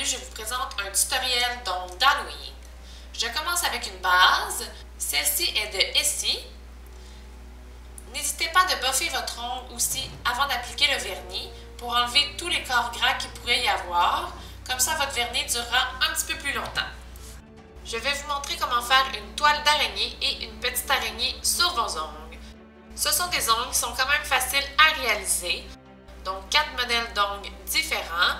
bienvenue, je vous présente un tutoriel d'Halloween. Je commence avec une base, celle-ci est de Essie. N'hésitez pas de buffer votre ongle aussi avant d'appliquer le vernis pour enlever tous les corps gras qu'il pourrait y avoir, comme ça votre vernis durera un petit peu plus longtemps. Je vais vous montrer comment faire une toile d'araignée et une petite araignée sur vos ongles. Ce sont des ongles qui sont quand même faciles à réaliser, donc 4 modèles d'ongles différents.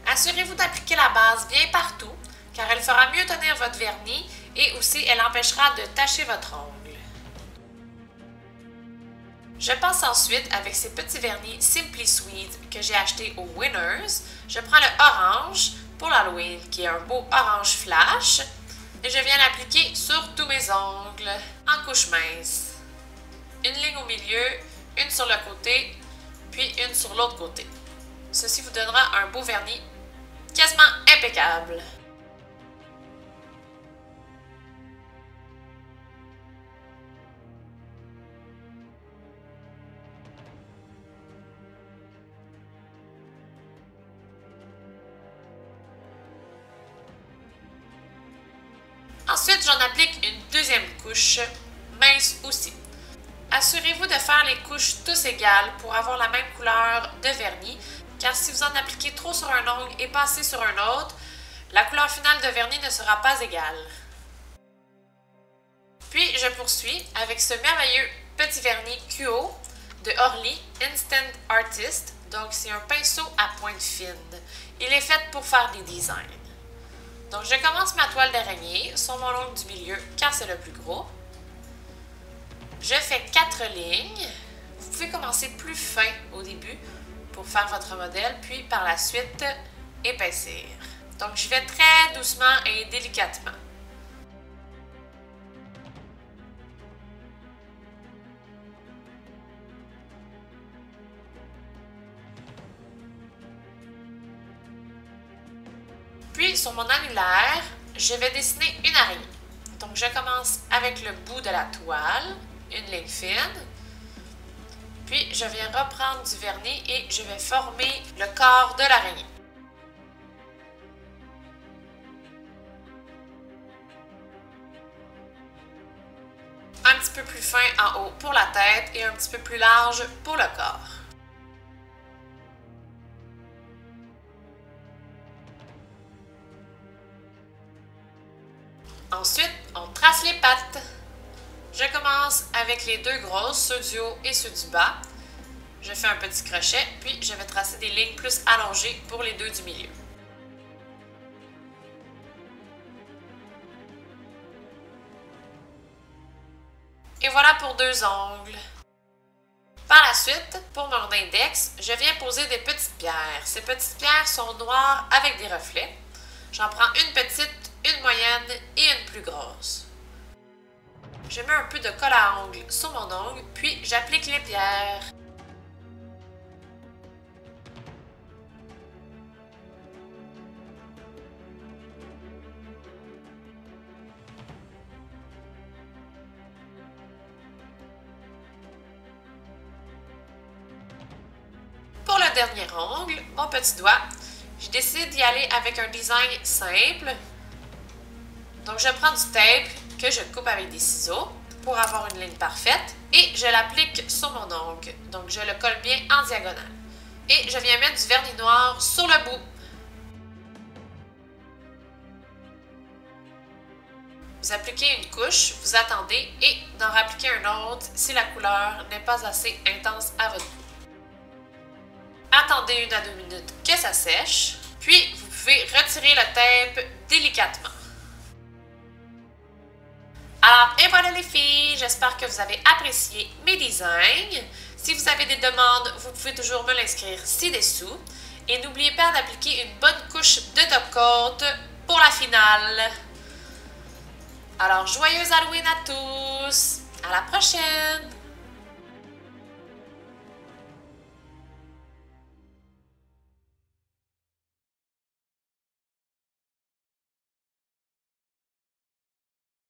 Assurez-vous d'appliquer la base bien partout, car elle fera mieux tenir votre vernis et aussi elle empêchera de tacher votre ongle. Je passe ensuite avec ces petits vernis Simply Sweet que j'ai acheté au Winners. Je prends le orange pour l'Halloween qui est un beau orange flash et je viens l'appliquer sur tous mes ongles en couche mince. Une ligne au milieu, une sur le côté, puis une sur l'autre côté. Ceci vous donnera un beau vernis quasiment impeccable. Ensuite, j'en applique une deuxième couche, mince aussi. Assurez-vous de faire les couches tous égales pour avoir la même couleur de vernis, car si vous en appliquez trop sur un ongle et pas assez sur un autre, la couleur finale de vernis ne sera pas égale. Puis, je poursuis avec ce merveilleux petit vernis QO de Orly Instant Artist. Donc, c'est un pinceau à pointe fine. Il est fait pour faire des designs. Donc, je commence ma toile d'araignée sur mon ongle du milieu, car c'est le plus gros. Je fais 4 lignes. Vous pouvez commencer plus fin au début pour faire votre modèle, puis par la suite, épaissir. Donc, je vais très doucement et délicatement. Puis, sur mon annulaire, je vais dessiner une araignée. Donc, je commence avec le bout de la toile, une ligne fine. Puis, je viens reprendre du vernis et je vais former le corps de l'araignée. Un petit peu plus fin en haut pour la tête et un petit peu plus large pour le corps. Ensuite, on trace les pattes. Je commence avec les deux grosses, ceux du haut et ceux du bas. Je fais un petit crochet, puis je vais tracer des lignes plus allongées pour les deux du milieu. Et voilà pour deux ongles. Par la suite, pour mon index, je viens poser des petites pierres. Ces petites pierres sont noires avec des reflets. J'en prends une petite, une moyenne et une plus grosse. Je mets un peu de colle à ongles sur mon ongle, puis j'applique les pierres. Pour le dernier ongle, mon petit doigt, je décide d'y aller avec un design simple. Donc, je prends du tape que je coupe avec des ciseaux pour avoir une ligne parfaite et je l'applique sur mon ongle. Donc, je le colle bien en diagonale. Et je viens mettre du vernis noir sur le bout. Vous appliquez une couche, vous attendez et d'en appliquer un autre si la couleur n'est pas assez intense à votre goût. Attendez 1 à 2 minutes que ça sèche, puis vous pouvez retirer le tape délicatement. Alors, et voilà les filles, j'espère que vous avez apprécié mes designs. Si vous avez des demandes, vous pouvez toujours me l'inscrire ci-dessous. Et n'oubliez pas d'appliquer une bonne couche de top coat pour la finale. Alors, joyeux Halloween à tous! À la prochaine!